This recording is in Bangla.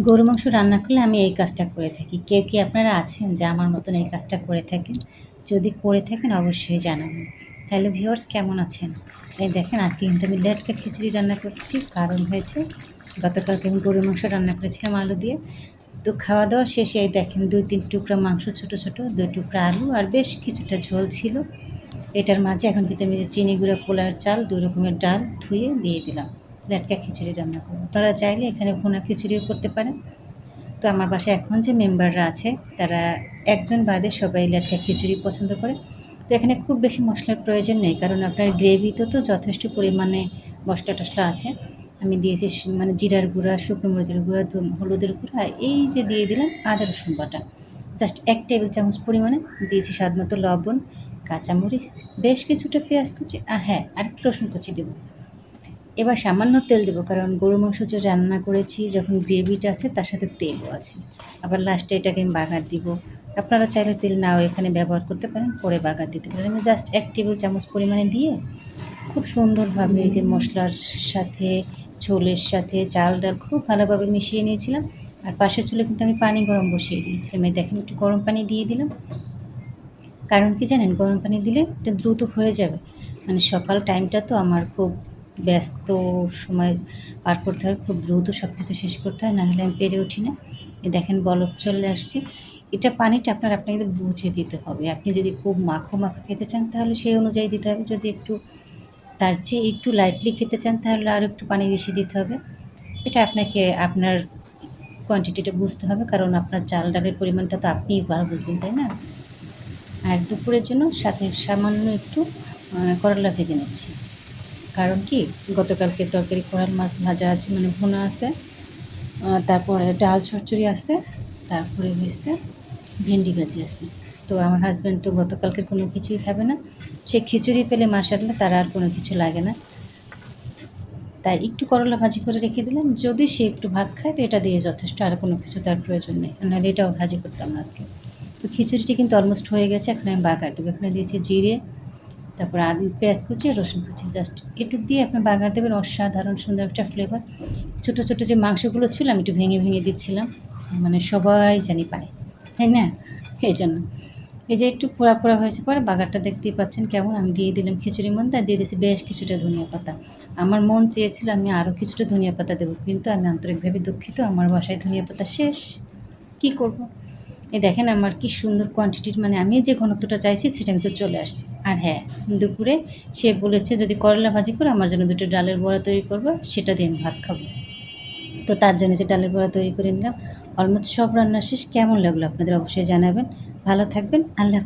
গরু মাংস রান্না করলে আমি এই কাজটা করে থাকি। কেউ কি আপনারা আছেন যে আমার মতন এই কাজটা করে থাকেন? যদি করে থাকেন অবশ্যই জানাবেন। হ্যালো ভিউয়ার্স, কেমন আছেন? এই দেখেন আজকে কিন্তু আমি লেটকা খিচুড়ি রান্না করতেছি। কারণ হয়েছে গতকালকে আমি গরুর মাংস রান্না করেছিলাম আলু দিয়ে। তো খাওয়া-দাওয়া শেষে এই দেখেন ২-৩ টুকরা মাংস ছোট, ছোট, ২ টুকরা আলু আর বেশ কিছুটা ঝোল ছিল। এটার মাঝে এখন কিন্তু আমি যে চিনি গুঁড়া, পোলার চাল, ২ রকমের ডাল ধুয়ে দিয়ে দিলাম। লেটকা খিচুড়ি রান্না করব। আপনারা চাইলে এখানে ভুনা খিচুড়িও করতে পারেন। তো আমার বাসায় এখন যে মেম্বাররা আছে তারা একজন বাদে সবাই লেটকা খিচুড়ি পছন্দ করে। তো এখানে খুব বেশি মশলার প্রয়োজন নেই, কারণ আপনার গ্রেভিতে তো যথেষ্ট পরিমাণে মশলা-টশলা আছে। আমি দিয়েছি মানে জিরার গুঁড়া, শুকনো মরিচের গুঁড়া, হলুদের গুঁড়া, এই যে দিয়ে দিলাম আদা রসুন বাটা। জাস্ট ১ টেবিল চামচ পরিমাণে দিয়েছি স্বাদমতো লবণ, কাঁচামরিচ, বেশ কিছুটা পেঁয়াজ কুচি, হ্যাঁ, আরেকটু রসুন কুচি দেবো। এবার সামান্য তেল দেবো, কারণ গরুর মাংস যে রান্না করেছি যখন গ্রেভিটা আছে তার সাথে তেলও আছে। আবার লাস্টে এটাকে আমি বাগার দিব। আপনারা চাইলে তেল নাও এখানে ব্যবহার করতে পারেন, পরে বাগার দিতে পারেন। আমি জাস্ট ১ টেবিল চামচ পরিমাণে দিয়ে খুব সুন্দরভাবে এই যে মশলার সাথে, ঝোলের সাথে, চাল ডাল খুব ভালোভাবে মিশিয়ে নিয়েছিলাম। আর পাশের চুলে কিন্তু আমি পানি গরম বসিয়ে দিয়েছিলাম। এই দেখেন একটু গরম পানি দিয়ে দিলাম। কারণ কি জানেন, গরম পানি দিলে এটা দ্রুত হয়ে যাবে। মানে সকাল টাইমটা তো আমার খুব ব্যস্ত সময় পার করতে হয়, খুব দ্রুত সব কিছু শেষ করতে হয়, নাহলে আমি পেরে উঠি না। এই দেখেন বলক চলে আসছে। এটা পানিটা আপনাকে বুঝে দিতে হবে। আপনি যদি খুব মাখো মাখো খেতে চান তাহলে সেই অনুযায়ী দিতে হবে। যদি একটু তার চেয়ে একটু লাইটলি খেতে চান তাহলে আরও একটু পানি বেশি দিতে হবে। এটা আপনাকে আপনার কোয়ান্টিটিটা বুঝতে হবে, কারণ আপনার চাল ডালের পরিমাণটা তো আপনিই ভালো বুঝবেন, তাই না? আর দুপুরের জন্য সাথে সামান্য একটু করলা ভেজে নিচ্ছি। কারণ কি, গতকালকে তরকারি কোরাল মাছ ভাজা আছে, মানে ভুনা আছে, তারপরে ডাল চচ্চড়ি আছে, তারপরে হচ্ছে ভেন্ডি ভাজি আছে। তো আমার হাজব্যান্ড তো গতকালকের কোনো কিছুই খাবে না। সে খিচুড়ি পেলে মাশাআল্লাহ তার আর কোনো কিছু লাগে না। তাই একটু করলা ভাজি করে রেখে দিলাম। যদি সে একটু ভাত খায় তো এটা দিয়ে যথেষ্ট, আর কোনো কিছু তার প্রয়োজন নেই। নাহলে এটাও ভাজি করতাম না আজকে। তো খিচুড়িটি কিন্তু অলমোস্ট হয়ে গেছে। এখন আমি বাগার দেবো। এখানে দিয়েছি জিরে, তারপর পেঁয়াজ কুচি, রসুন কুচি, জাস্ট এটুক দিয়ে আপনি বাগার দেবেন, অসাধারণ সুন্দর একটা ফ্লেভার। ছোটো ছোটো যে মাংসগুলো ছিল আমি একটু ভেঙে ভেঙে দিচ্ছিলাম, মানে সবাই জানি পায়, তাই না? এই জন্য এই যে একটু পোড়া পোড়া হয়েছে, পরে বাগারটা দেখতেই পাচ্ছেন কেমন। আমি দিয়ে দিলাম খিচুড়ির মধ্যে, আর দিয়ে দিয়েছি বেশ কিছুটা ধনিয়া পাতা। আমার মন চেয়েছিল আমি আরও কিছুটা ধনিয়া পাতা দেবো, কিন্তু আমি আন্তরিকভাবে দুঃখিত, আমার বাসায় ধনিয়া পাতা শেষ। কী করব? এই দেখেন আমার কি সুন্দর কোয়ান্টিটির, মানে আমি যে ঘনত্বটা চাইছি সেটা কিন্তু চলে আসছে। আর হ্যাঁ, দুপুরে সে বলেছে যদি করলা ভাজি করে আমার জন্য ২টো ডালের বড়া তৈরি করবে, সেটা দিয়ে আমি ভাত খাবো। তো তার জন্য যে ডালের বড়া তৈরি করে নিলাম। অলমোস্ট সব রান্না শেষ। কেমন লাগলো আপনাদের অবশ্যই জানাবেন। ভালো থাকবেন। আল্লাহ